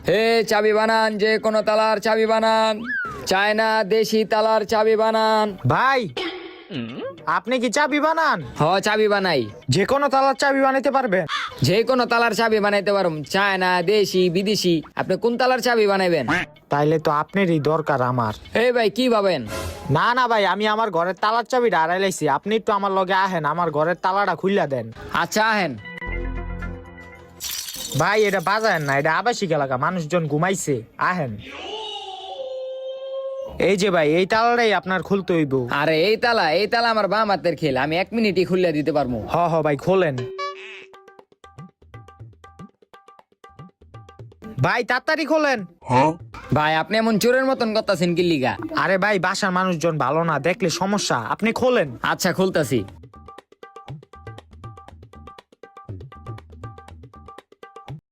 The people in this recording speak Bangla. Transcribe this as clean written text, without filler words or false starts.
হে চাবি বানান, যে কোনো তালার চাবি বানান, চায়না দেশি তালার চাবি বানান। ভাই আপনি কি চাবি বানান? চাবি বানাই, যে কোনো তালার চাবি বানাইতে পারবেন? যে কোনো তালার চাবি বানাইতে পারুম, চায়না দেশি বিদেশি। আপনি কোন তালার চাবি বানাইবেন? তাইলে তো আপনারই দরকার আমার। এই ভাই কি ভাবেন? না না ভাই, আমি আমার ঘরের তালার চাবিটা হারাই লাইছি, আপনি একটু আমার লগে আহেন, আমার ঘরের তালাটা খুইলা দেন। আচ্ছা আহেন। ভাই এটা বাজায়েন না, এটা আবাসিক এলাকা, মানুষজন ঘুমাইছে, আহেন। এই যে ভাই, এই তালাটাই আপনার খুলতে হইব। আরে এই তালা আমার বাম হাতের খেল, আমি 1 মিনিটই খুলে দিতে পারবো। হ ভাই খোলেন। ভাই তাড়াতাড়ি খোলেন। ভাই আপনি এমন চোরের মতন করতেছেন কি লিগা? আরে ভাই বাসার মানুষজন ভালো না, দেখলে সমস্যা, আপনি খোলেন। আচ্ছা খুলতাছি।